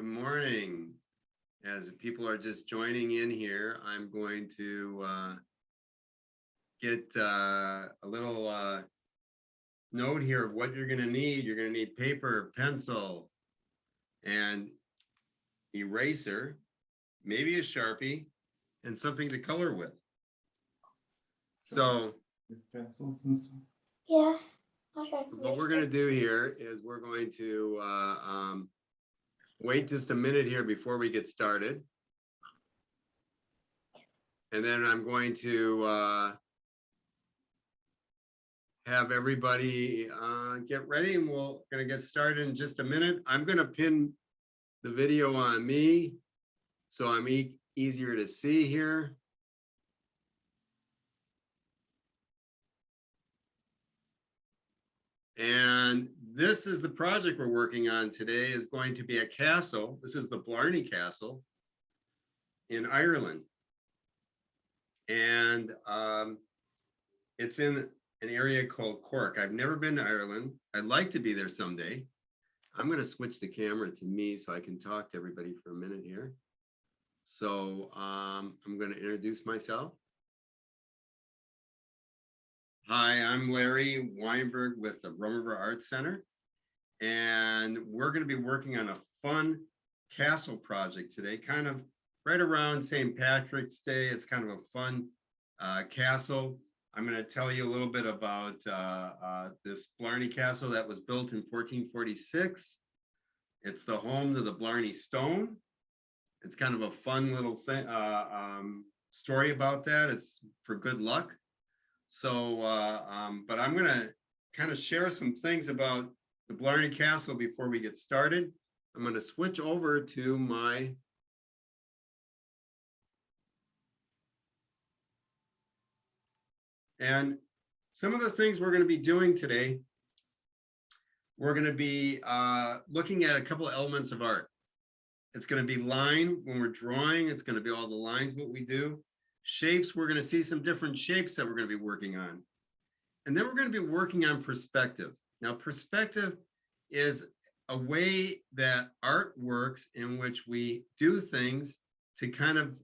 Good morning. As people are just joining in here, I'm going to get a little note here of what you're going to need. You're going to need paper, pencil, and eraser, maybe a Sharpie, and something to color with. So pencils and stuff. Yeah. what we're going to do here is we're going to wait just a minute here before we get started. And then I'm going to have everybody get ready, and we're going to get started in just a minute. I'm going to pin the video on me so I'm easier to see here. And this is the project we're working on today, is going to be a castle. This is the Blarney Castle in Ireland. And it's in an area called Cork. I've never been to Ireland. I'd like to be there someday. I'm going to switch the camera to me so I can talk to everybody for a minute here. So I'm going to introduce myself. Hi, I'm Larry Weinberg with the Rum River Arts Center, and we're going to be working on a fun castle project today, kind of right around St. Patrick's Day. It's kind of a fun castle. I'm going to tell you a little bit about this Blarney Castle that was built in 1446. It's the home to the Blarney Stone. It's kind of a fun little thing, story about that. It's for good luck. So, but I'm going to kind of share some things about the Blarney Castle before we get started. I'm going to switch over to my and some of the things we're going to be doing today. We're going to be looking at a couple of elements of art. It's going to be line when we're drawing. It's going to be all the lines, what we do. Shapes, we're going to see some different shapes that we're going to be working on. And then we're going to be working on perspective. Now, perspective is a way that art works in which we do things to kind of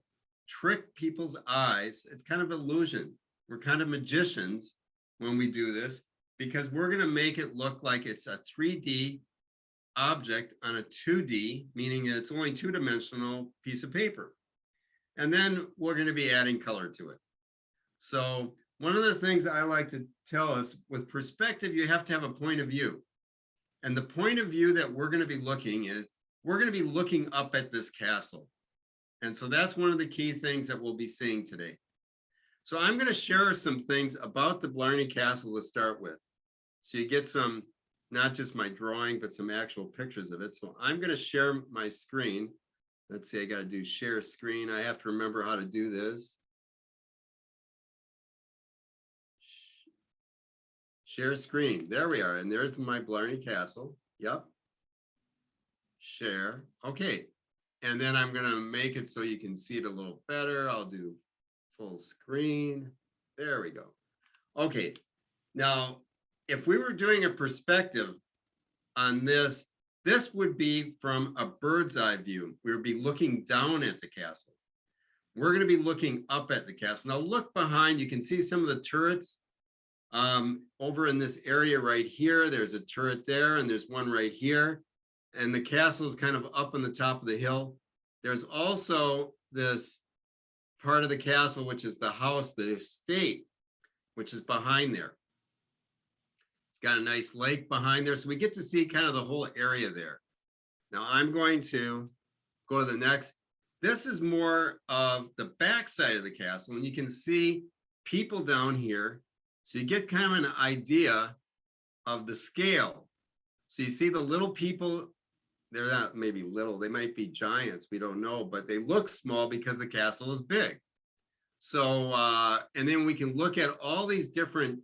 trick people's eyes. It's kind of illusion. We're kind of magicians when we do this, because we're going to make it look like it's a 3D object on a 2D, meaning that it's only two-dimensional piece of paper. And then we're going to be adding color to it. So one of the things that I like to tell us, with perspective, you have to have a point of view. And the point of view that we're going to be looking at, we're going to be looking up at this castle. And so that's one of the key things that we'll be seeing today. So I'm going to share some things about the Blarney Castle to start with. So you get some, not just my drawing, but some actual pictures of it. So I'm going to share my screen. Let's see, I got to do share screen. I have to remember how to do this. Share screen. There we are. And there's my Blarney Castle. Yep. Share. Okay. And then I'm going to make it so you can see it a little better. I'll do full screen. There we go. Okay. Now, if we were doing a perspective on this, this would be from a bird's eye view. We would be looking down at the castle. We're going to be looking up at the castle. Now look behind, you can see some of the turrets over in this area right here. There's a turret there, and there's one right here. And the castle is kind of up on the top of the hill. There's also this part of the castle, which is the house, the estate, which is behind there. It's got a nice lake behind there. So we get to see kind of the whole area there. Now I'm going to go to the next. This is more of the back side of the castle, and you can see people down here. So you get kind of an idea of the scale. So you see the little people, they're not maybe little, they might be giants, we don't know, but they look small because the castle is big. So, and then we can look at all these different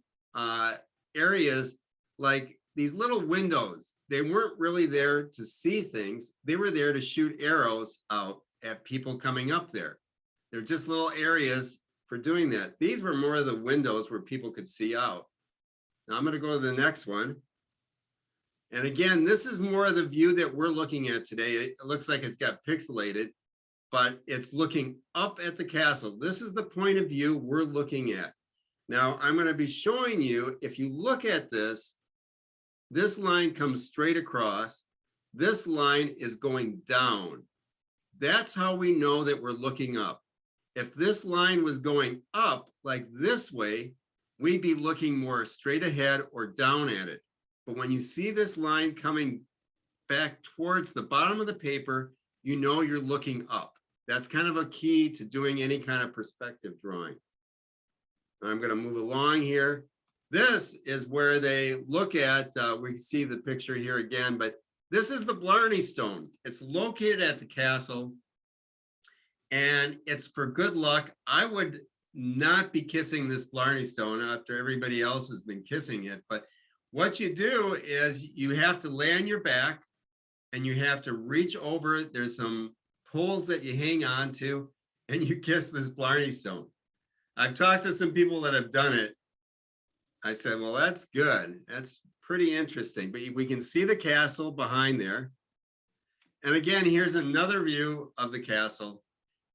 areas, like these little windows. They weren't really there to see things. They were there to shoot arrows out at people coming up there. They're just little areas for doing that. These were more of the windows where people could see out. Now I'm going to go to the next one. And again, this is more of the view that we're looking at today. It looks like it's got pixelated, but it's looking up at the castle. This is the point of view we're looking at. Now, I'm going to be showing you, if you look at this line comes straight across. This line is going down. That's how we know that we're looking up. If this line was going up like this way, we'd be looking more straight ahead or down at it. But when you see this line coming back towards the bottom of the paper, you know you're looking up. That's kind of a key to doing any kind of perspective drawing. I'm going to move along here. This is where they look at, we see the picture here again, but this is the Blarney Stone. It's located at the castle, and it's for good luck. I would not be kissing this Blarney Stone after everybody else has been kissing it, but what you do is you have to lay on your back and you have to reach over. There's some poles that you hang on to and you kiss this Blarney Stone. I've talked to some people that have done it. I said, well, that's good. That's pretty interesting, but we can see the castle behind there. And again, here's another view of the castle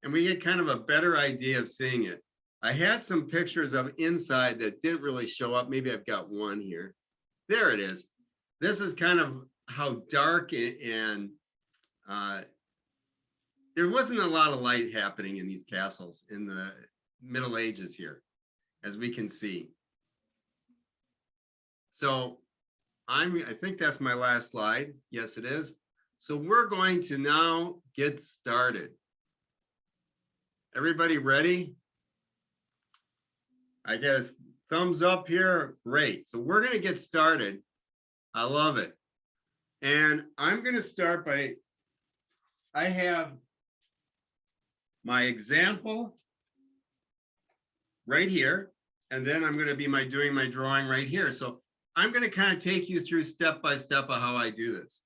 and we get kind of a better idea of seeing it. I had some pictures of inside that didn't really show up. Maybe I've got one here. There it is. This is kind of how dark and there wasn't a lot of light happening in these castles in the Middle Ages here, as we can see. So I think that's my last slide. Yes, it is. So we're going to now get started. Everybody ready? I guess thumbs up here. Great. So we're going to get started. I love it. And I'm going to start by, I have my example right here. And then I'm going to be doing my drawing right here. So I'm going to kind of take you through step by step of how I do this.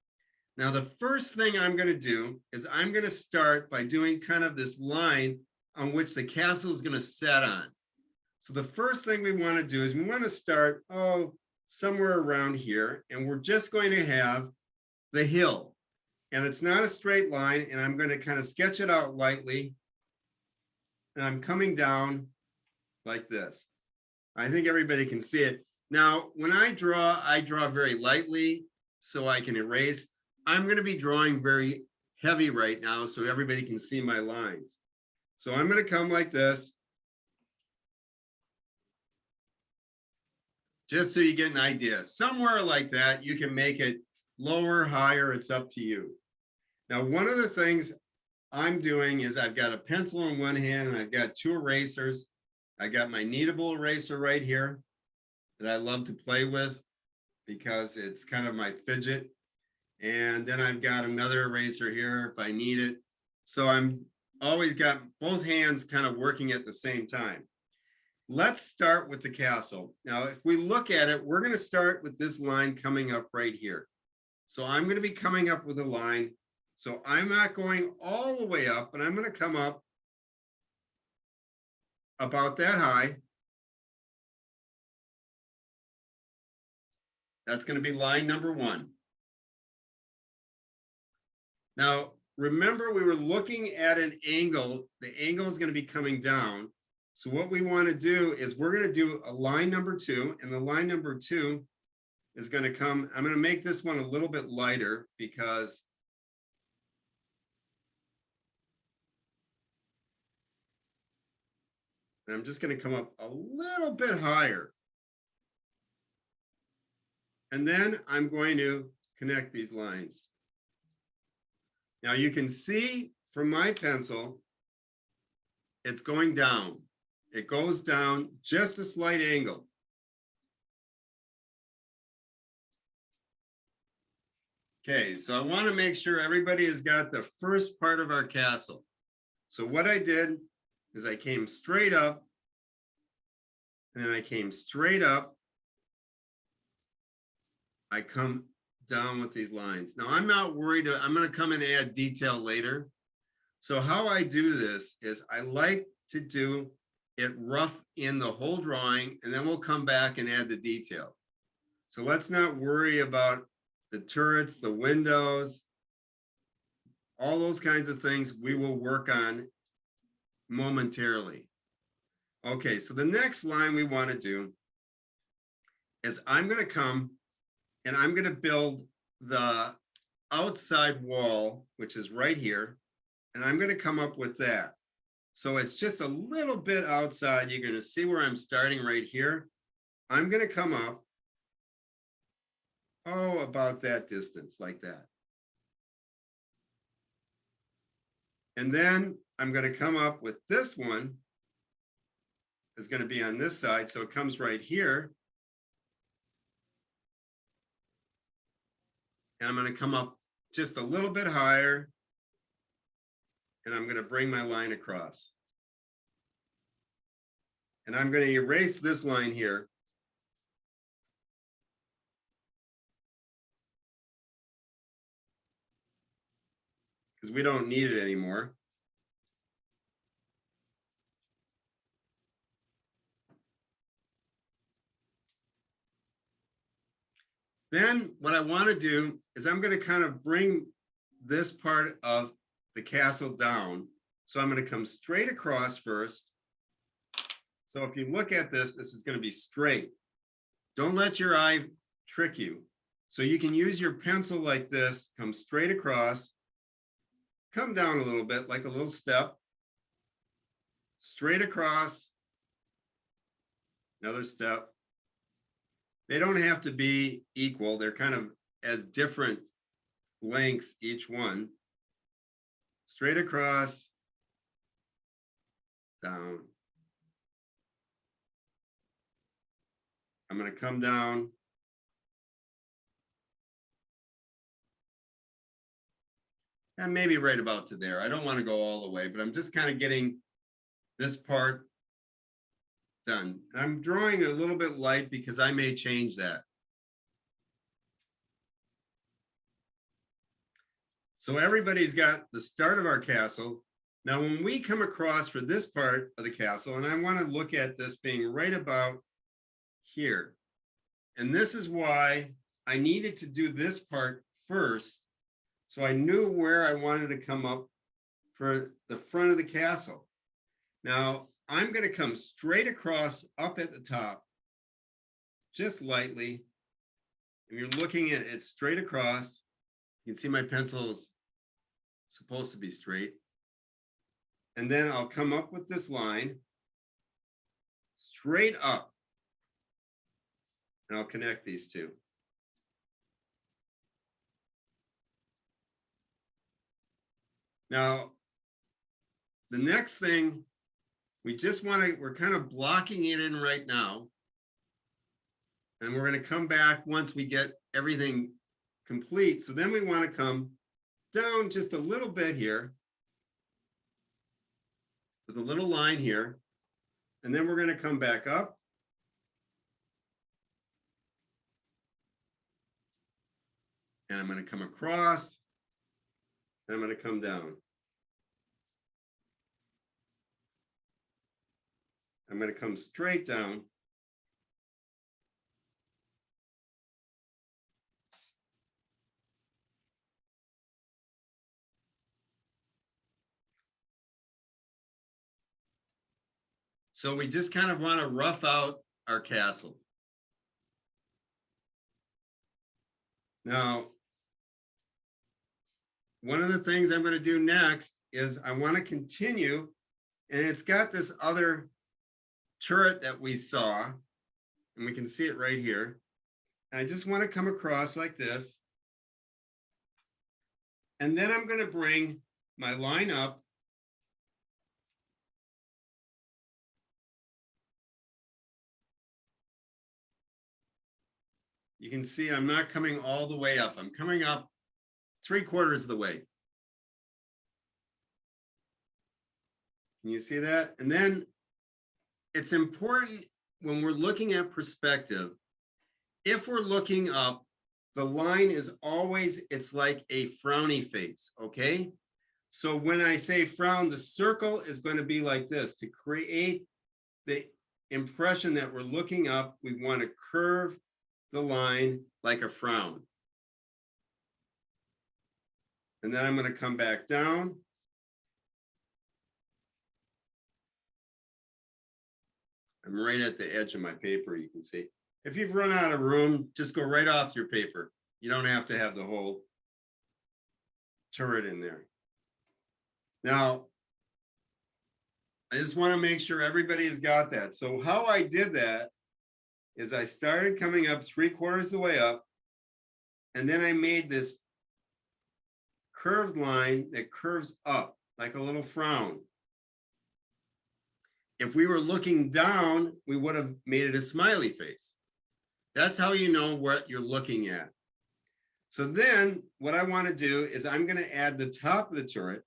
Now, the first thing I'm going to do is I'm going to start by doing kind of this line on which the castle is going to set on. So the first thing we want to do is we want to start, somewhere around here, and we're just going to have the hill. And it's not a straight line, and I'm going to kind of sketch it out lightly. And I'm coming down like this. I think everybody can see it. Now, when I draw very lightly so I can erase. I'm going to be drawing very heavy right now so everybody can see my lines. So I'm going to come like this. Just so you get an idea. Somewhere like that, you can make it lower, higher, it's up to you. Now, one of the things I'm doing is I've got a pencil in one hand and I've got two erasers. I got my kneadable eraser right here that I love to play with because it's kind of my fidget. And then I've got another eraser here if I need it. So I'm always got both hands kind of working at the same time. Let's start with the castle. Now, if we look at it, we're going to start with this line coming up right here. So I'm going to be coming up with a line. So I'm not going all the way up, but I'm going to come up about that high. That's going to be line number one. Now, remember, we were looking at an angle. The angle is going to be coming down. So what we want to do is we're going to do a line number two, and the line number two is going to come. I'm going to make this one a little bit lighter because I'm just going to come up a little bit higher. And then I'm going to connect these lines. Now you can see from my pencil, it's going down. It goes down just a slight angle. Okay, so I want to make sure everybody has got the first part of our castle. So what I did is I came straight up, and then I came straight up. I come down with these lines. Now I'm not worried. I'm going to come and add detail later. So how I do this is I like to do it rough in the whole drawing, and then we'll come back and add the detail. So let's not worry about the turrets, the windows, all those kinds of things we will work on momentarily. Okay, so the next line we want to do is I'm going to come and I'm going to build the outside wall, which is right here, and I'm going to come up with that. So it's just a little bit outside. You're going to see where I'm starting right here. I'm going to come up, oh, about that distance, like that. And then I'm going to come up with this one is going to be on this side. So it comes right here. And I'm going to come up just a little bit higher. And I'm going to bring my line across. And I'm going to erase this line here. Because we don't need it anymore. Then what I want to do is I'm going to kind of bring this part of the castle down. So I'm going to come straight across first. So if you look at this, this is going to be straight. Don't let your eye trick you. So you can use your pencil like this, come straight across, come down a little bit like a little step, straight across, another step. They don't have to be equal. They're kind of as different lengths, each one. Straight across, down. I'm going to come down. And maybe right about to there. I don't want to go all the way, but I'm just kind of getting this part done. I'm drawing a little bit light because I may change that. So everybody's got the start of our castle. Now, when we come across for this part of the castle, and I want to look at this being right about here. And this is why I needed to do this part first. So I knew where I wanted to come up for the front of the castle. Now, I'm going to come straight across up at the top, just lightly. And you're looking at it straight across. You can see my pencil is supposed to be straight. And then I'll come up with this line straight up. And I'll connect these two. Now, the next thing, we're kind of blocking it in right now. And we're going to come back once we get everything complete. So then we want to come down just a little bit here with a little line here. And then we're going to come back up. And I'm going to come across. And I'm going to come down. I'm going to come straight down. So we just kind of want to rough out our castle. Now, one of the things I'm going to do next is I want to continue, and it's got this other turret that we saw, and we can see it right here. And I just want to come across like this. And then I'm going to bring my line up. You can see I'm not coming all the way up. I'm coming up 3/4 of the way. Can you see that? And then it's important when we're looking at perspective, if we're looking up, the line is always, it's like a frowny face, okay? So when I say frown, the circle is going to be like this. To create the impression that we're looking up, we want to curve the line like a frown. And then I'm going to come back down. I'm right at the edge of my paper, you can see. If you've run out of room, just go right off your paper. You don't have to have the whole turret in there. Now, I just want to make sure everybody has got that. So how I did that is I started coming up 3/4 of the way up, and then I made this curved line that curves up like a little frown. If we were looking down, we would have made it a smiley face. That's how you know what you're looking at. So then what I want to do is I'm going to add the top of the turret.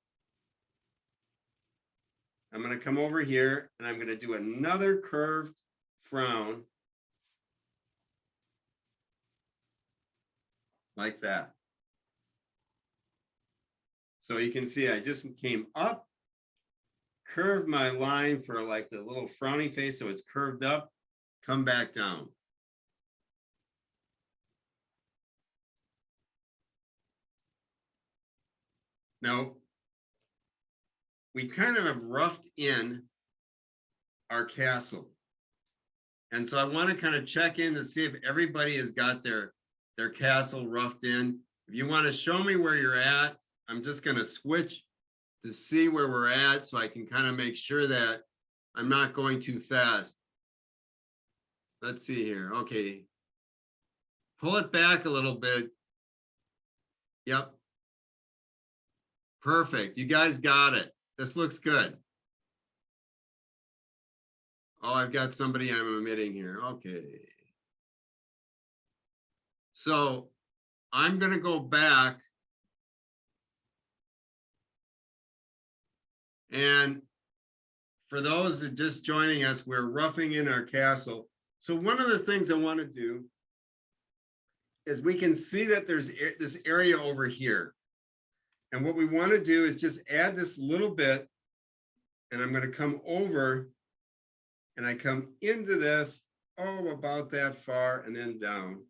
I'm going to come over here and I'm going to do another curved frown like that. So you can see I just came up, curved my line for like the little frowny face, so it's curved up, come back down. Now, we kind of have roughed in our castle. And so I want to kind of check in to see if everybody has got their castle roughed in. If you want to show me where you're at, I'm just going to switch to see where we're at so I can kind of make sure that I'm not going too fast. Let's see here. Okay. Pull it back a little bit. Yep. Perfect. You guys got it. This looks good. Oh, I've got somebody I'm omitting here. Okay. So I'm going to go back. And for those who are just joining us, we're roughing in our castle. So one of the things I want to do is we can see that there's this area over here. And what we want to do is just add this little bit. And I'm going to come over and I come into this, oh, about that far and then down.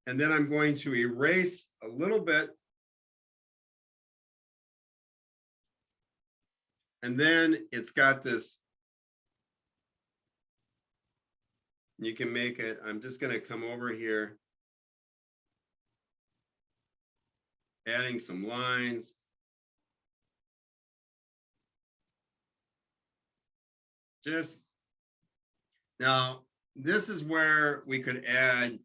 And then I'm going to erase a little bit. And then it's got this, you can make it, I'm just going to come over here, adding some lines. Just now, this is where we could add,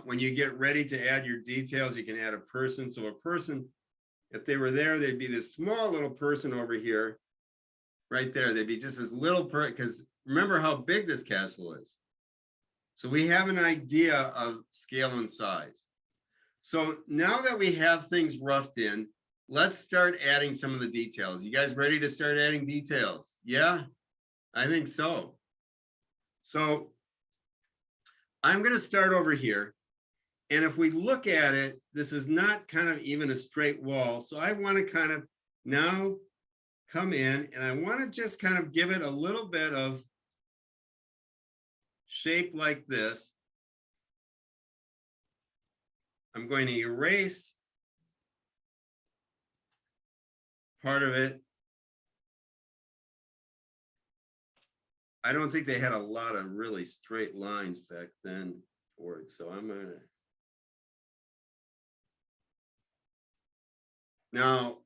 when you get ready to add your details, you can add a person. So a person, if they were there, they'd be this small little person over here, right there. They'd be just this little person, because remember how big this castle is. So we have an idea of scale and size. So now that we have things roughed in, let's start adding some of the details. You guys ready to start adding details? Yeah, I think so. So I'm going to start over here. And if we look at it, this is not kind of even a straight wall. So I want to kind of now come in and I want to just kind of give it a little bit of shape like this. I'm going to erase part of it. I don't think they had a lot of really straight lines back then for it. So I'm going to. Now,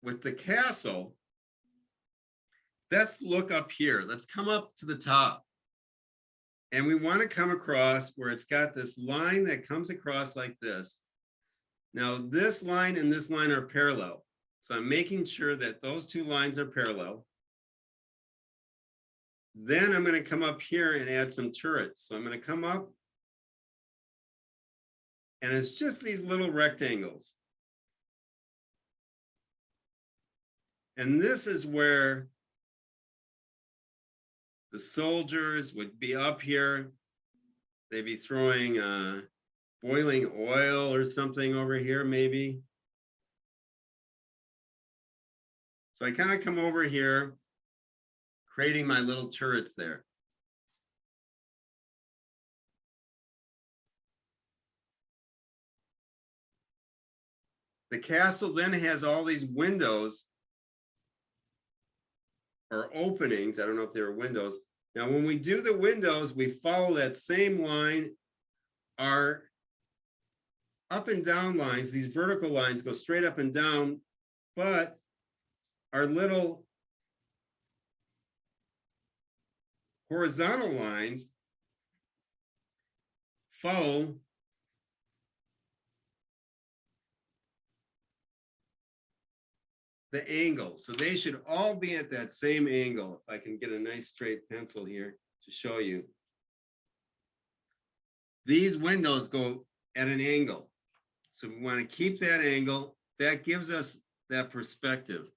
with the castle, let's look up here. Let's come up to the top. And we want to come across where it's got this line that comes across like this. Now, this line and this line are parallel. So I'm making sure that those two lines are parallel. Then I'm going to come up here and add some turrets. So I'm going to come up. And it's just these little rectangles. And this is where the soldiers would be up here. They'd be throwing boiling oil or something over here, maybe. So I kind of come over here, creating my little turrets there. The castle then has all these windows or openings. I don't know if they were windows. Now, when we do the windows, we follow that same line. Our up and down lines, these vertical lines go straight up and down, but our little horizontal lines follow the angle. So they should all be at that same angle. If I can get a nice straight pencil here to show you. These windows go at an angle. So we want to keep that angle. That gives us that perspective.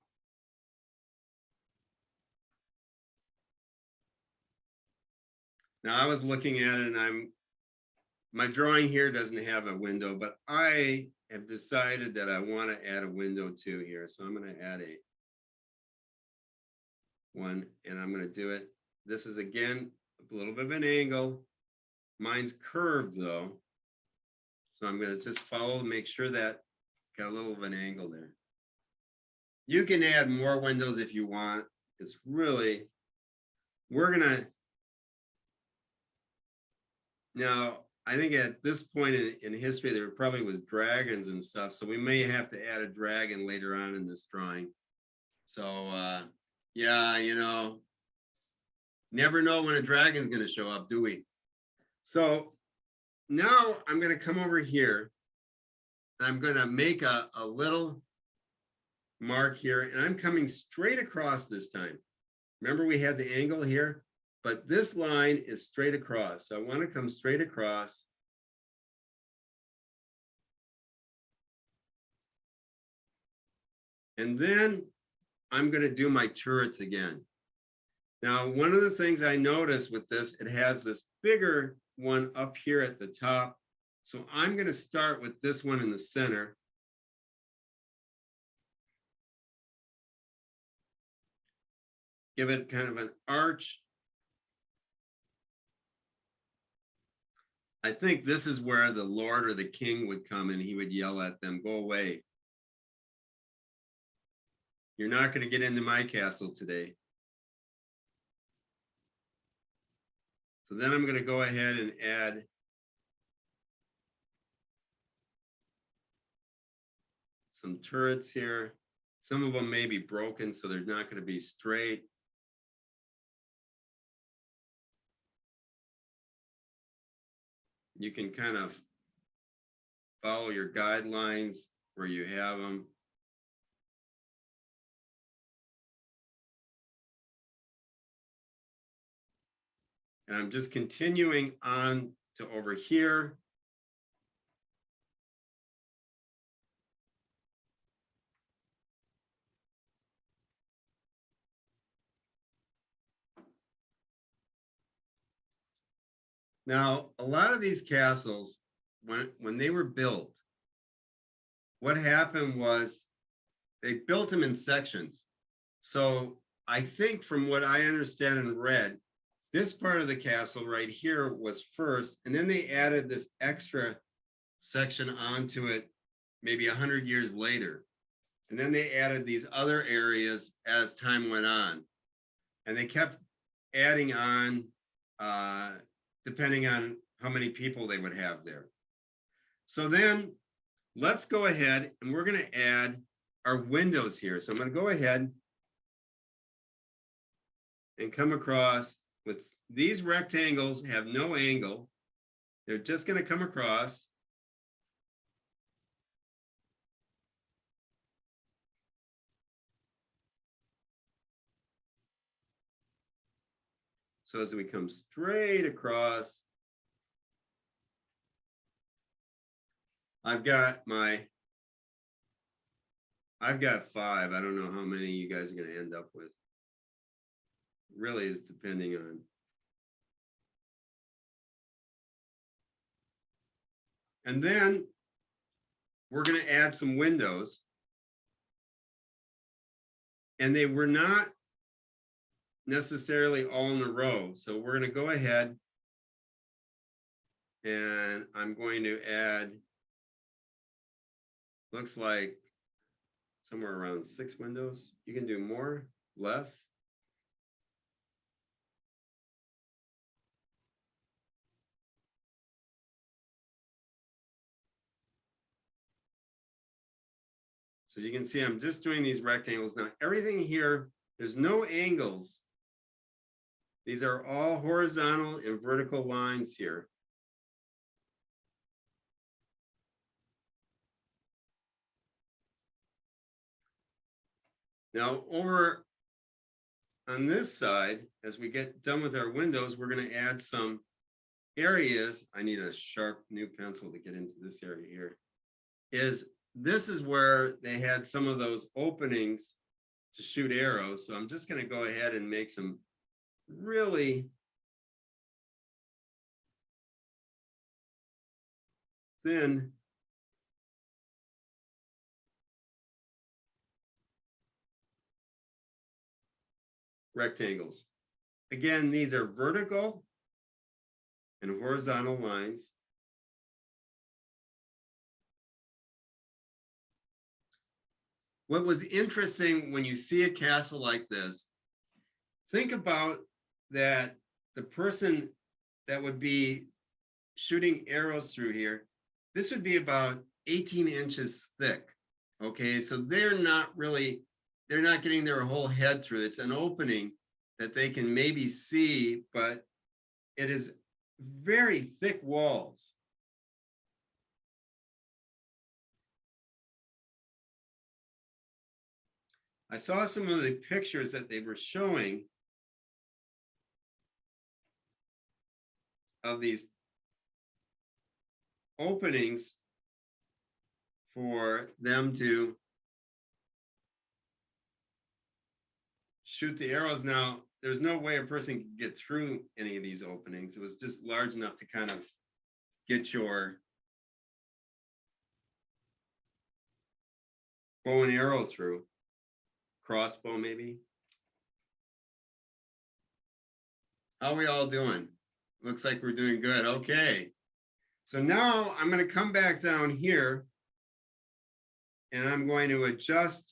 Now I was looking at it and my drawing here doesn't have a window, but I have decided that I want to add a window too here. So I'm going to add one and I'm going to do it. This is again, a little bit of an angle. Mine's curved though. So I'm going to just follow, make sure that got a little of an angle there. You can add more windows if you want. It's really, we're going to, now, I think at this point in history, there probably was dragons and stuff. So we may have to add a dragon later on in this drawing. So yeah, you know, never know when a dragon's going to show up, do we? So now I'm going to come over here. And I'm going to make a little mark here. And I'm coming straight across this time. Remember we had the angle here? But this line is straight across. So I want to come straight across. And then I'm going to do my turrets again. Now, one of the things I noticed with this, it has this bigger one up here at the top. So I'm going to start with this one in the center. Give it kind of an arch. I think this is where the Lord or the king would come and he would yell at them, go away. You're not going to get into my castle today. So then I'm going to go ahead and add some turrets here. Some of them may be broken, so they're not going to be straight. You can kind of follow your guidelines where you have them. And I'm just continuing on to over here. Now, a lot of these castles, when they were built, what happened was they built them in sections. So I think from what I understand and read, this part of the castle right here was first, and then they added this extra section onto it maybe 100 years later. And then they added these other areas as time went on. And they kept adding on depending on how many people they would have there. So then let's go ahead and we're going to add our windows here. So I'm going to go ahead and come across with these rectangles have no angle. They're just going to come across. So as we come straight across, I've got 5. I don't know how many you guys are going to end up with. Really is depending on. And then we're going to add some windows. And they were not necessarily all in a row. So we're going to go ahead and I'm going to add, looks like somewhere around 6 windows. You can do more, less. So you can see I'm just doing these rectangles. Now everything here, there's no angles. These are all horizontal and vertical lines here. Now over on this side, as we get done with our windows, we're going to add some areas. I need a sharp new pencil to get into this area here. This is where they had some of those openings to shoot arrows. So I'm just going to go ahead and make some really thin rectangles. Again, these are vertical and horizontal lines. What was interesting when you see a castle like this, think about that the person that would be shooting arrows through here, this would be about 18 inches thick. Okay, so they're not getting their whole head through. It's an opening that they can maybe see, but it is very thick walls. I saw some of the pictures that they were showing of these openings for them to shoot the arrows. Now, there's no way a person could get through any of these openings. It was just large enough to kind of get your bow and arrow through. Crossbow, maybe. How are we all doing? Looks like we're doing good. Okay. So now I'm going to come back down here and I'm going to adjust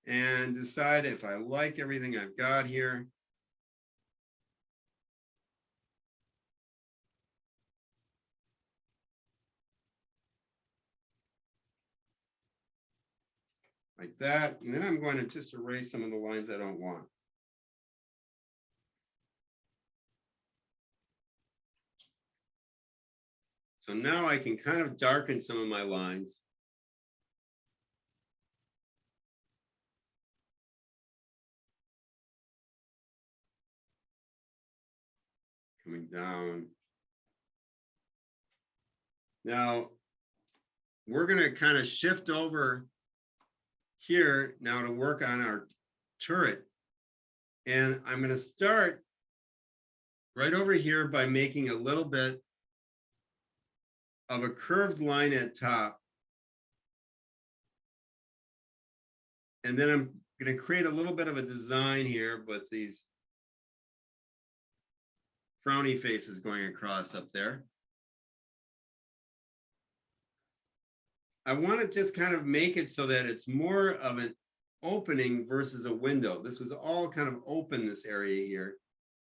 and decide if I like everything I've got here. Like that. And then I'm going to just erase some of the lines I don't want. So now I can kind of darken some of my lines. Coming down. Now, we're going to kind of shift over here now to work on our turret. And I'm going to start right over here by making a little bit of a curved line at top. And then I'm going to create a little bit of a design here with these frowny faces going across up there. I want to just kind of make it so that it's more of an opening versus a window. This was all kind of open, this area here.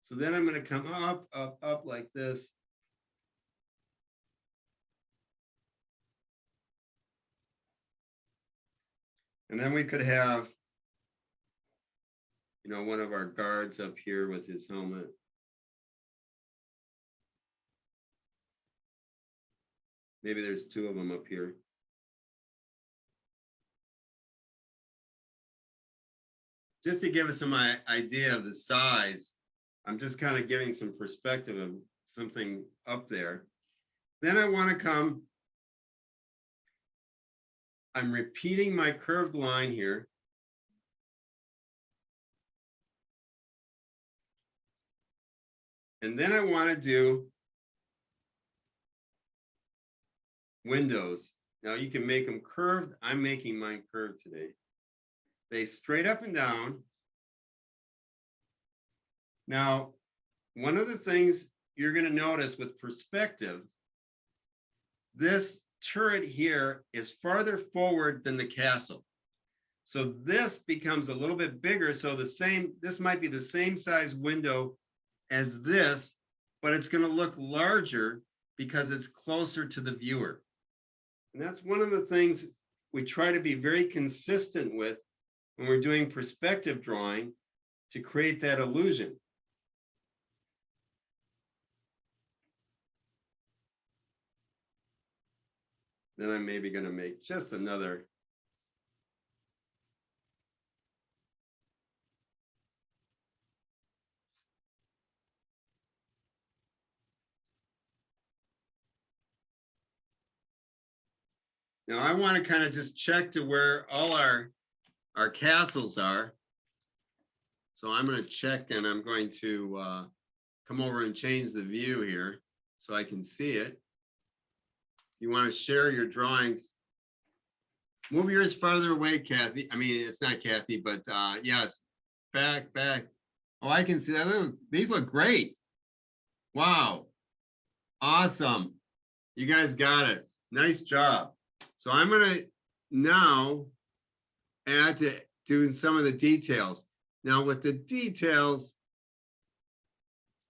So then I'm going to come up, up, up like this. And then we could have, you know, one of our guards up here with his helmet. Maybe there's two of them up here. Just to give us some idea of the size, I'm just kind of giving some perspective of something up there. Then I want to come, I'm repeating my curved line here. And then I want to do windows. Now you can make them curved. I'm making mine curved today. They straight up and down. Now, one of the things you're going to notice with perspective this turret here is farther forward than the castle. So this becomes a little bit bigger. So this might be the same size window as this, but it's going to look larger because it's closer to the viewer. And that's one of the things we try to be very consistent with when we're doing perspective drawing to create that illusion. Then I'm maybe going to make just another. Now I want to kind of just check to where all our castles are. So I'm going to check, and I'm going to come over and change the view here so I can see it. You want to share your drawings. Move yours farther away, Kathy. I mean, it's not Kathy, but yes, back. Oh, I can see that. These look great. Wow. Awesome. You guys got it. Nice job. So I'm going to now add to doing some of the details. Now with the details,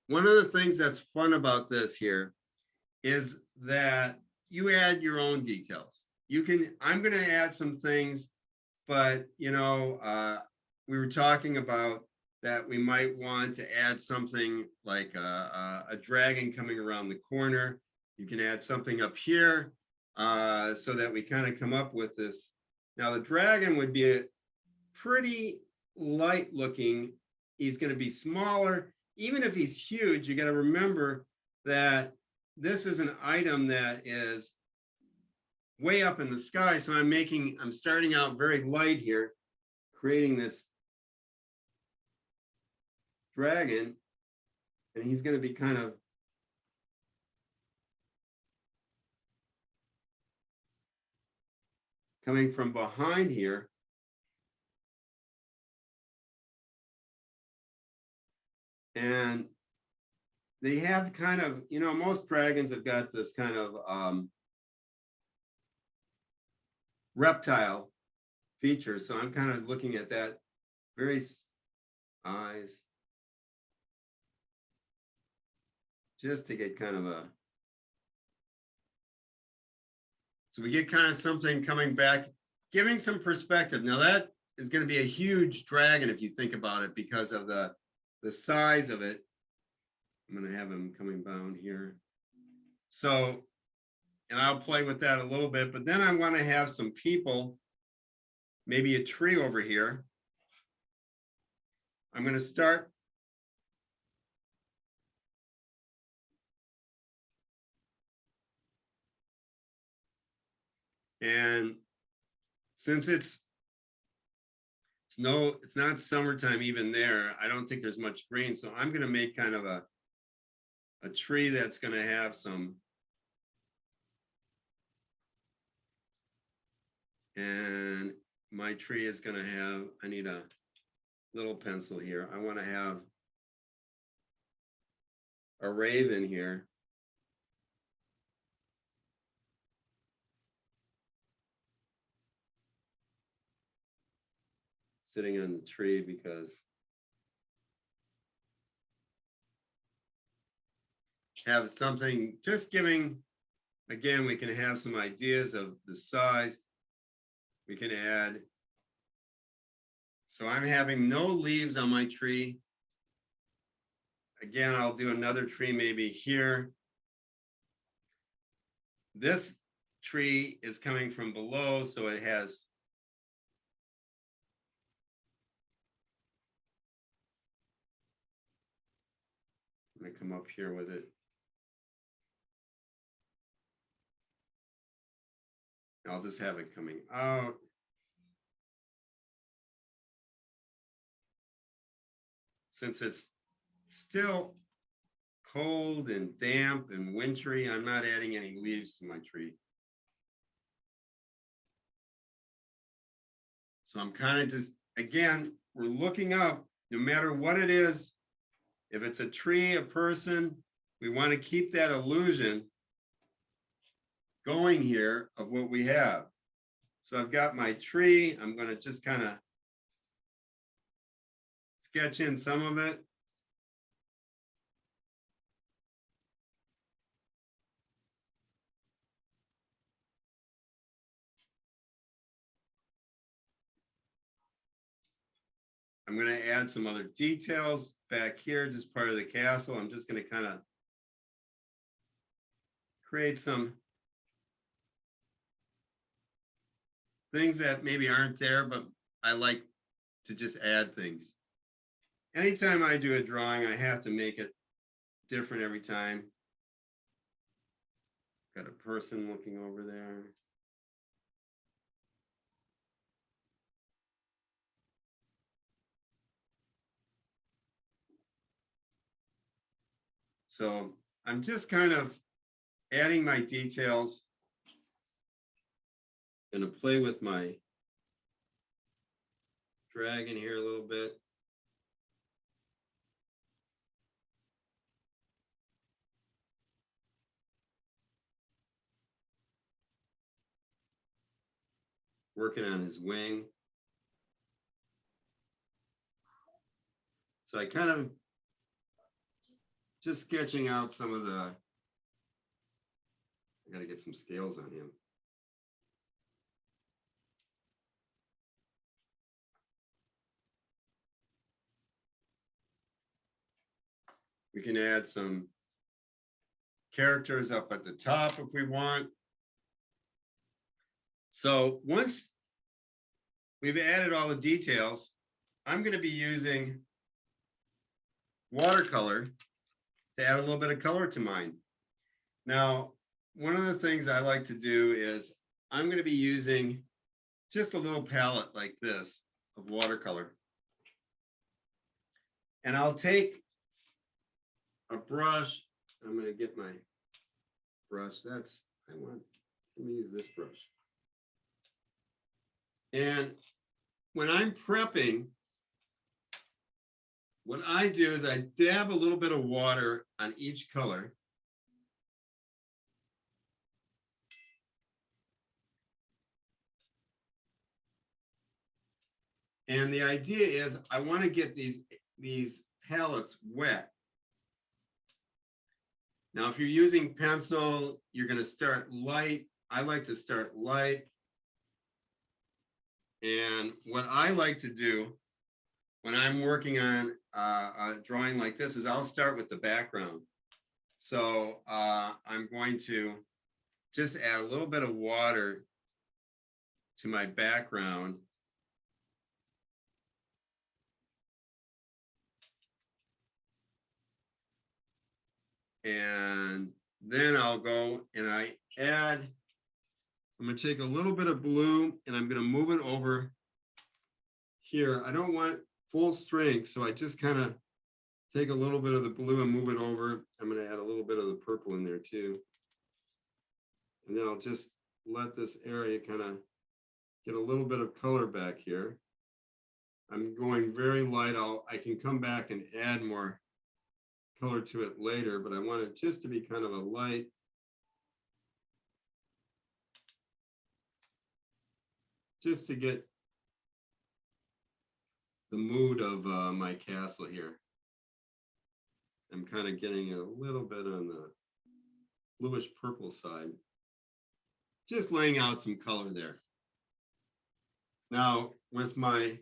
one of the things that's fun about this here is that you add your own details. I'm going to add some things, but we were talking about that we might want to add something like a dragon coming around the corner. You can add something up here so that we kind of come up with this. Now the dragon would be a pretty light looking. He's going to be smaller. Even if he's huge, you got to remember that this is an item that is way up in the sky. So I'm starting out very light here, creating this dragon, and he's going to be kind of coming from behind here. And they have kind of, most dragons have got this kind of reptile feature. So I'm kind of looking at that, very eyes, just to get kind of so we get kind of something coming back, giving some perspective. Now that is going to be a huge dragon if you think about it, because of the size of it. I'm going to have him coming down here. So, and I'll play with that a little bit, but then I want to have some people, maybe a tree over here. I'm going to start. And since it's not summertime even there, I don't think there's much green. So I'm going to make kind of a tree that's going to have some, and my tree is going to have, I need a little pencil here. I want to have a raven here. Sitting on the tree, because have something, just giving, again, we can have some ideas of the size. We can add. So I'm having no leaves on my tree. Again, I'll do another tree maybe here. This tree is coming from below, so it has I'm going to come up here with it. I'll just have it coming out. Since it's still cold and damp and wintry, I'm not adding any leaves to my tree. So I'm kind of just, again, we're looking up, no matter what it is. If it's a tree, a person, we want to keep that illusion. going here of what we have. So I've got my tree. I'm going to just kind of sketch in some of it. I'm going to add some other details back here, just part of the castle. I'm just going to kind of create some things that maybe aren't there, but I like to just add things. Anytime I do a drawing, I have to make it different every time. Got a person looking over there. So I'm just kind of adding my details. Gonna play with my dragon here a little bit. Working on his wing. So I kind of just sketching out some of the, I gotta get some scales on him. We can add some characters up at the top if we want. So once we've added all the details, I'm going to be using watercolor to add a little bit of color to mine. Now, one of the things I like to do is I'm going to be using just a little palette like this of watercolor. And I'll take a brush. I'm going to get my brush. Let me use this brush. And when I'm prepping, what I do is I dab a little bit of water on each color. And the idea is I want to get these palettes wet. Now, if you're using pencil, you're going to start light. I like to start light. And what I like to do when I'm working on a drawing like this is I'll start with the background. So I'm going to just add a little bit of water to my background. And then I'll go and I'm going to take a little bit of blue and I'm going to move it over here. I don't want full strength, so I just kind of take a little bit of the blue and move it over. I'm going to add a little bit of the purple in there too. And then I'll just let this area kind of get a little bit of color back here. I'm going very light. I can come back and add more color to it later, but I want it just to be kind of a light. Just to get the mood of my castle here. I'm kind of getting a little bit on the bluish purple side. Just laying out some color there. Now, with my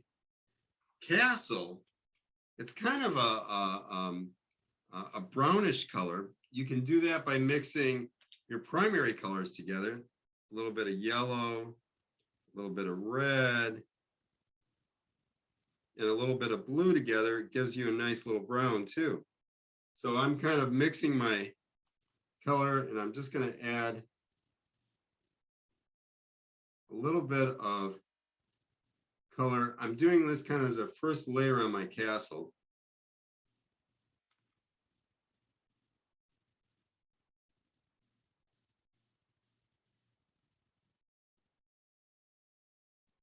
castle, it's kind of a brownish color. You can do that by mixing your primary colors together. A little bit of yellow, a little bit of red, and a little bit of blue together. It gives you a nice little brown too. So I'm kind of mixing my color and I'm just going to add a little bit of color. I'm doing this kind of as a first layer on my castle.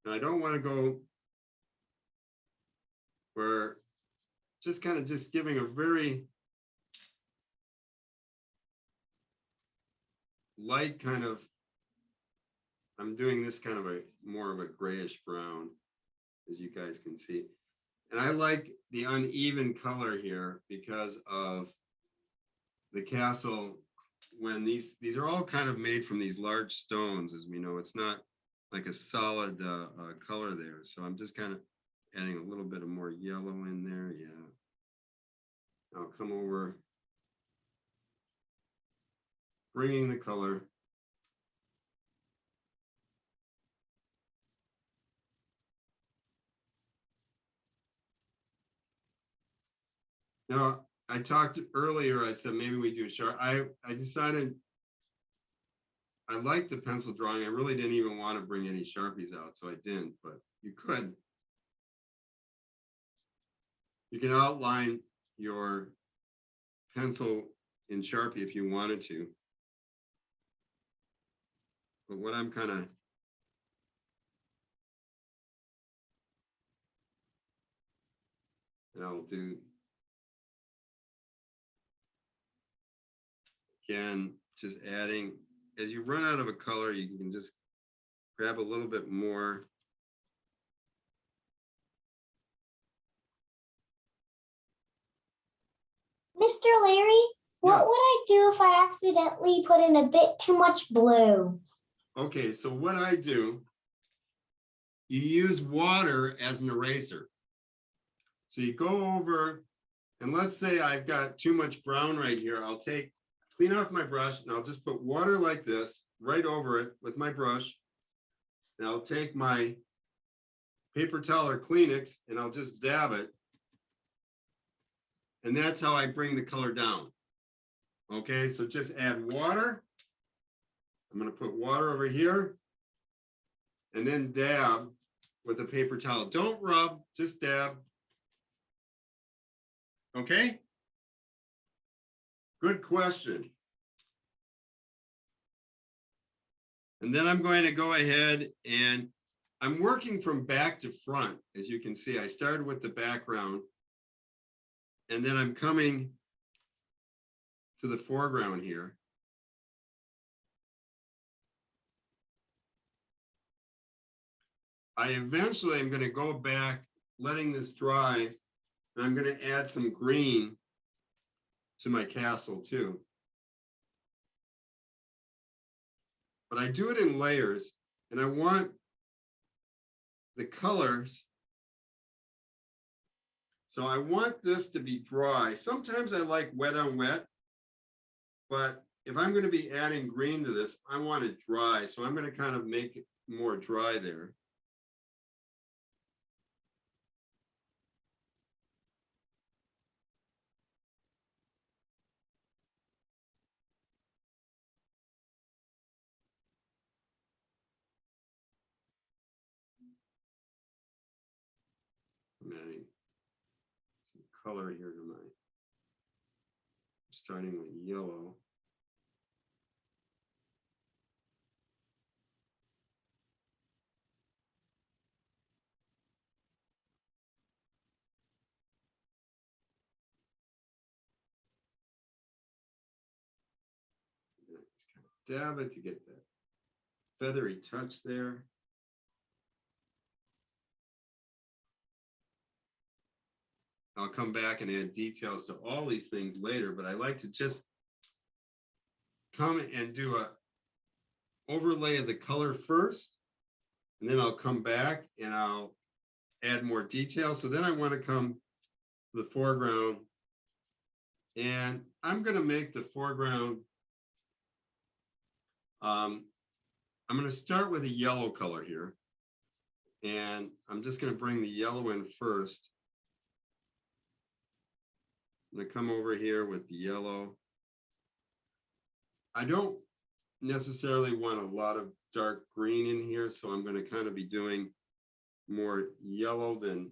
And I don't want to go where just kind of just giving a very light kind of I'm doing this kind of a more of a grayish brown, as you guys can see. And I like the uneven color here because of the castle. When these are all kind of made from these large stones, as we know, it's not like a solid color there. So I'm just kind of adding a little bit of more yellow in there. Yeah. I'll come over, bringing the color. Now, I talked earlier, I said maybe we do sharp. I decided I like the pencil drawing. I really didn't even want to bring any Sharpies out, so I didn't, but you could. You can outline your pencil in Sharpie if you wanted to. But what I'm kind of and I'll do again, just adding, as you run out of a color, you can just grab a little bit more. Mr. Larry, what Yeah. would I do if I accidentally put in a bit too much blue? Okay, so what I do, you use water as an eraser. So you go over, and let's say I've got too much brown right here. I'll clean off my brush, and I'll just put water like this right over it with my brush. And I'll take my paper towel or Kleenex, and I'll just dab it. And that's how I bring the color down. Okay, so just add water. I'm going to put water over here, and then dab with a paper towel. Don't rub, just dab. Okay? Good question. And then I'm going to go ahead and I'm working from back to front. As you can see, I started with the background and then I'm coming to the foreground here. I eventually am going to go back, letting this dry, and I'm going to add some green to my castle too. But I do it in layers, and I want the colors. So I want this to be dry. Sometimes I like wet on wet, but if I'm going to be adding green to this, I want it dry. So I'm going to kind of make it more dry there. I'm adding some color here to my, starting with yellow. Just kind of dab it to get that feathery touch there. I'll come back and add details to all these things later, but I like to just come and do a overlay of the color first, and then I'll come back and I'll add more detail. So then I want to come to the foreground, and I'm going to make the foreground, I'm going to start with a yellow color here, and I'm just going to bring the yellow in first. I'm going to come over here with the yellow. I don't necessarily want a lot of dark green in here, so I'm going to kind of be doing more yellow than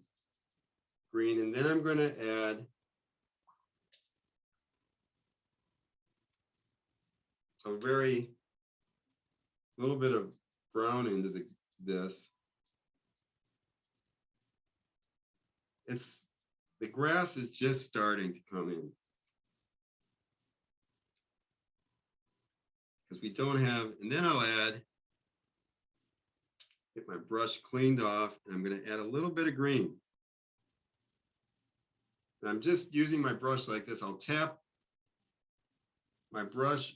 green. And then I'm going to add a very little bit of brown into this. The grass is just starting to come in, because we don't have, and then I'll add Get my brush cleaned off, and I'm going to add a little bit of green. And I'm just using my brush like this. I'll tap my brush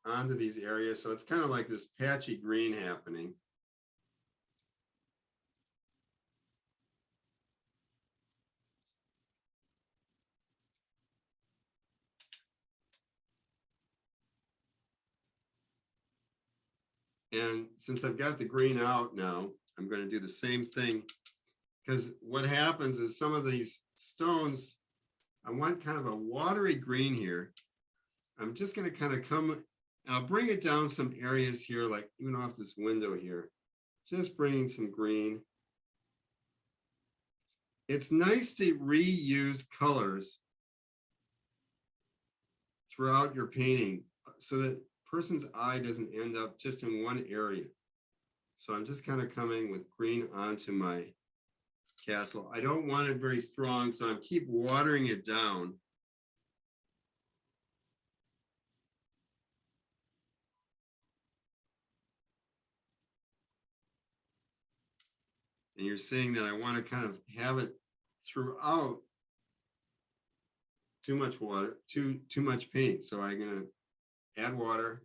onto these areas. So it's kind of like this patchy green happening. And since I've got the green out now, I'm going to do the same thing, because what happens is some of these stones, I want kind of a watery green here. I'm just going to kind of come, I'll bring it down some areas here, like even off this window here, just bringing some green. It's nice to reuse colors throughout your painting so that person's eye doesn't end up just in one area. So I'm just kind of coming with green onto my castle. I don't want it very strong, so I keep watering it down. And you're seeing that I want to kind of have it throughout. Too much water, too much paint. So I'm going to add water,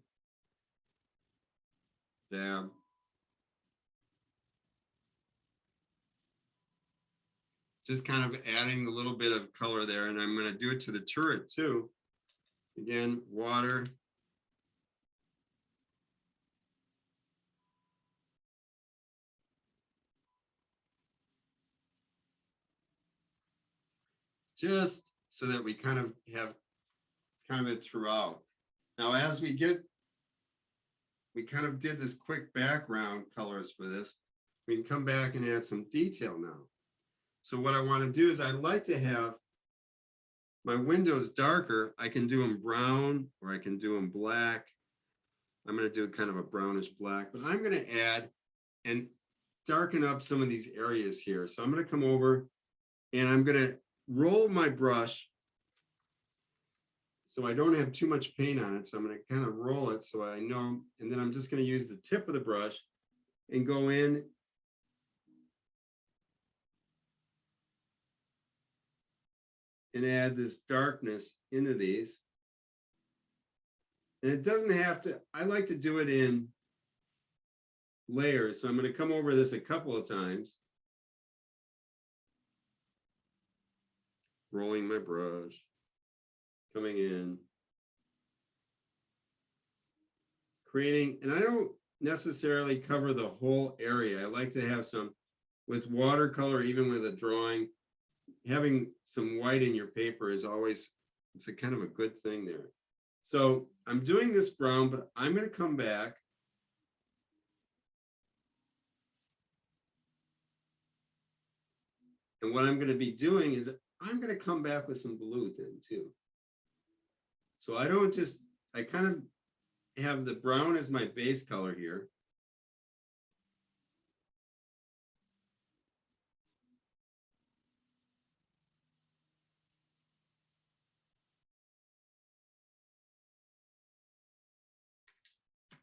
dab. Just kind of adding a little bit of color there, and I'm going to do it to the turret too. Again, water. Just so that we kind of have kind of it throughout. Now, as we kind of did this quick background colors for this, we can come back and add some detail now. So what I want to do is I'd like to have my windows darker. I can do them brown or I can do them black. I'm going to do kind of a brownish black, but I'm going to add and darken up some of these areas here. So I'm going to come over and I'm going to roll my brush so I don't have too much paint on it. So I'm going to kind of roll it so I know, and then I'm just going to use the tip of the brush and go in and add this darkness into these. And it doesn't have to, I like to do it in layers. So I'm going to come over this a couple of times. Rolling my brush, coming in, creating, and I don't necessarily cover the whole area. I like to have some, with watercolor, even with a drawing, having some white in your paper is always, it's a kind of a good thing there. So I'm doing this brown, but I'm going to come back. And what I'm going to be doing is I'm going to come back with some blue then too. So I don't just, I kind of have the brown as my base color here.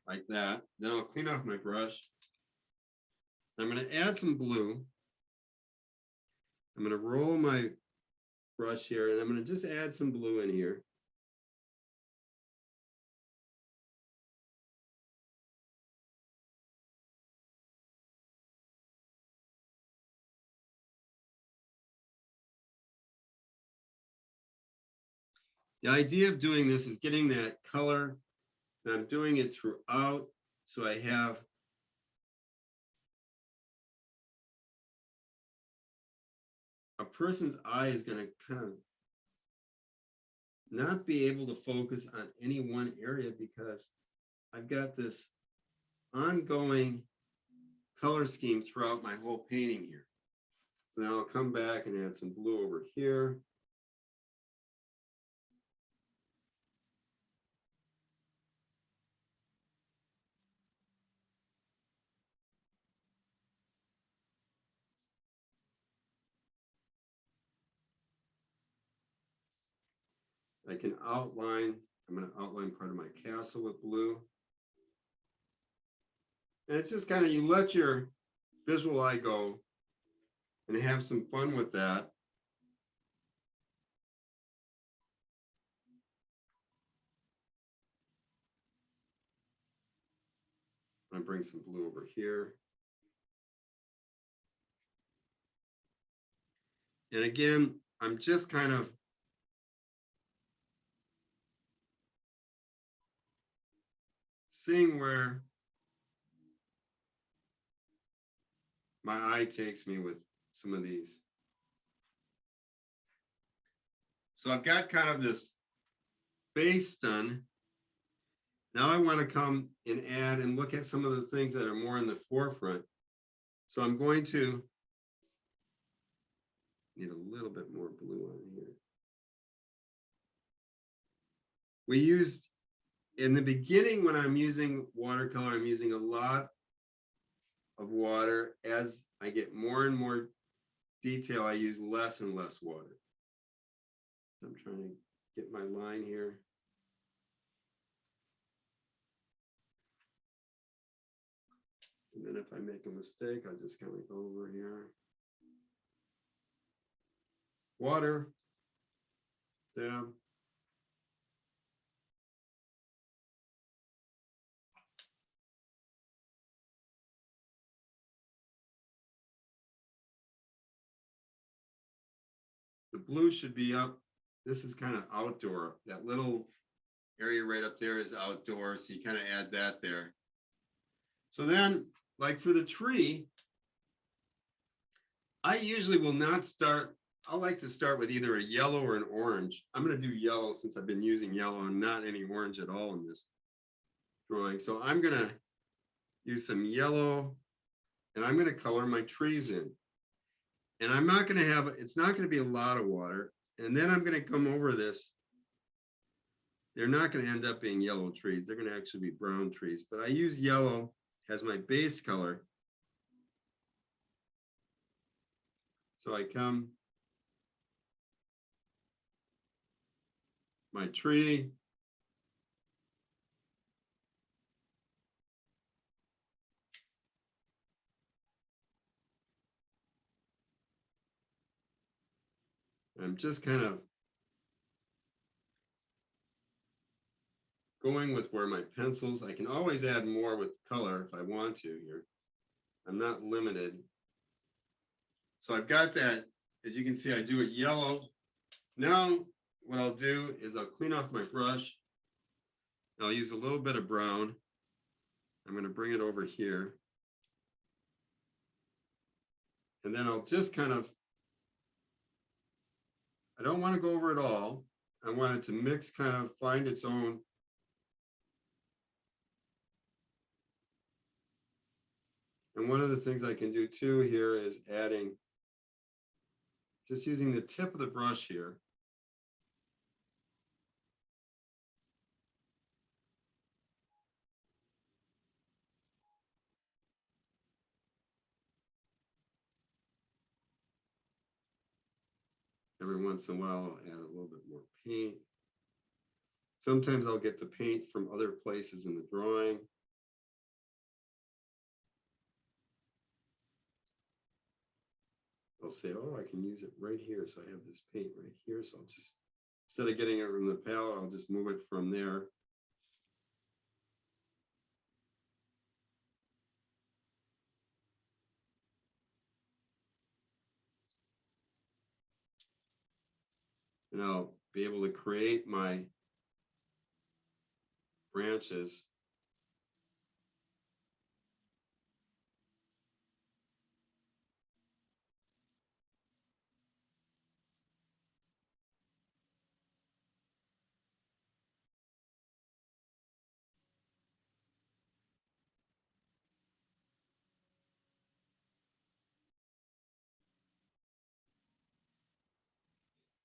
Like that. Then I'll clean off my brush. I'm going to add some blue. I'm going to roll my brush here and I'm going to just add some blue in here. The idea of doing this is getting that color, and I'm doing it throughout, so I have a person's eye is going to kind of not be able to focus on any one area because I've got this ongoing color scheme throughout my whole painting here. So then I'll come back and add some blue over here. I can outline, I'm going to outline part of my castle with blue. And it's just kind of, you let your visual I go and have some fun with that. I'm gonna bring some blue over here. And again, I'm just kind of seeing where my eye takes me with some of these. So I've got kind of this base done. Now I want to come and add and look at some of the things that are more in the forefront. So I'm going to need a little bit more blue on here. We used, in the beginning when I'm using watercolor, I'm using a lot of water. As I get more and more detail, I use less and less water. I'm trying to get my line here. And then if I make a mistake, I'll just kind of go over here. Water, down. The blue should be up. This is kind of outdoor. That little area right up there is outdoor, so you kind of add that there. So then, like for the tree, I usually will not start. I like to start with either a yellow or an orange. I'm going to do yellow since I've been using yellow and not any orange at all in this drawing. So I'm going to use some yellow and I'm going to color my trees in. And I'm not going to have, it's not going to be a lot of water. And then I'm going to come over this. They're not going to end up being yellow trees. They're going to actually be brown trees. But I use yellow as my base color. So I come, my tree. I'm just kind of going with where my pencils, I can always add more with color if I want to here. I'm not limited. So I've got that, as you can see, I do it yellow. Now, what I'll do is I'll clean off my brush. I'll use a little bit of brown. I'm going to bring it over here. And then I'll just kind of, I don't want to go over it all. I want it to mix, kind of find its own. And one of the things I can do too here is adding, just using the tip of the brush here. Every once in a while, I'll add a little bit more paint. Sometimes I'll get the paint from other places in the drawing. I'll say, oh, I can use it right here. So I have this paint right here. So I'll just, instead of getting it from the palette, I'll just move it from there. And I'll be able to create my branches.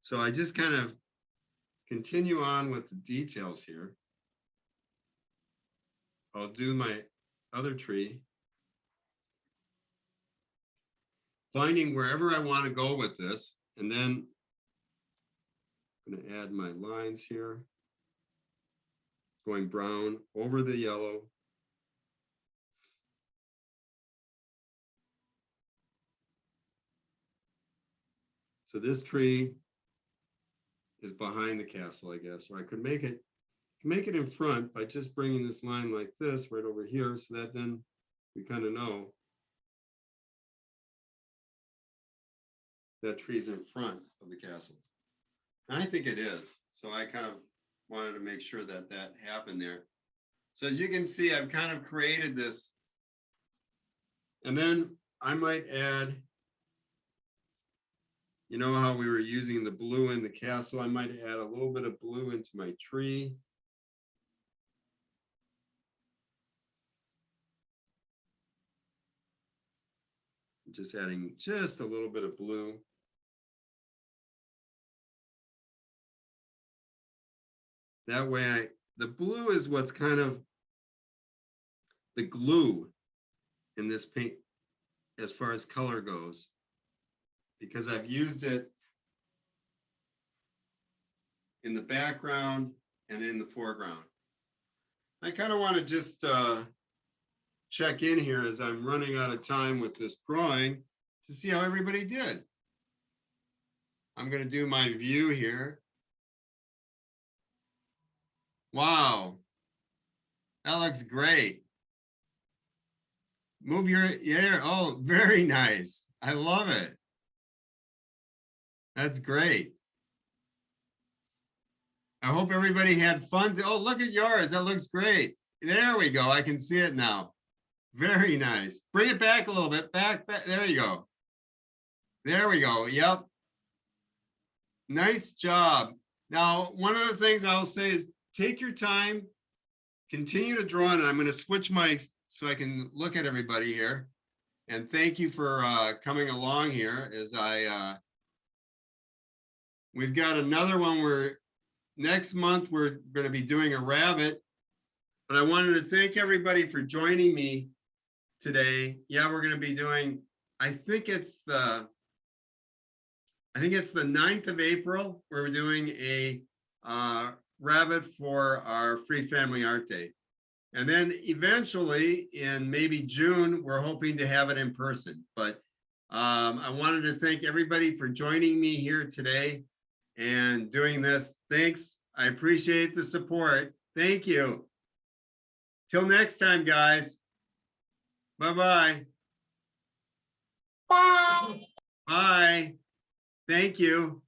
So I just kind of continue on with the details here. I'll do my other tree. Finding wherever I want to go with this, and then I'm going to add my lines here. Going brown over the yellow. So this tree is behind the castle, I guess, or I could make it in front by just bringing this line like this right over here, so that then we kind of know that tree's in front of the castle. And I think it is. So I kind of wanted to make sure that that happened there. So as you can see, I've kind of created this. And then I might add, you know how we were using the blue in the castle? I might add a little bit of blue into my tree. Just adding just a little bit of blue. That way the blue is what's kind of the glue in this paint as far as color goes, because I've used it in the background and in the foreground. I kind of want to just check in here as I'm running out of time with this drawing to see how everybody did. I'm going to do my view here. Wow, that looks great. Move your ear. Oh, very nice. I love it. That's great. I hope everybody had fun. Oh, look at yours. That looks great. There we go. I can see it now. Very nice. Bring it back a little bit. Back. There you go. There we go. Yep. Nice job. Now, one of the things I'll say is take your time, continue to draw, and I'm going to switch mics so I can look at everybody here. And thank you for coming along here as we've got another one where next month we're going to be doing a rabbit. But I wanted to thank everybody for joining me today. Yeah, we're going to be doing, I think it's the 9th of April. We're doing a rabbit for our Free Family Art Day. And then eventually in maybe June, we're hoping to have it in person. But I wanted to thank everybody for joining me here today and doing this. Thanks. I appreciate the support. Thank you. Till next time, guys. Bye-bye. Bye. Bye. Thank you.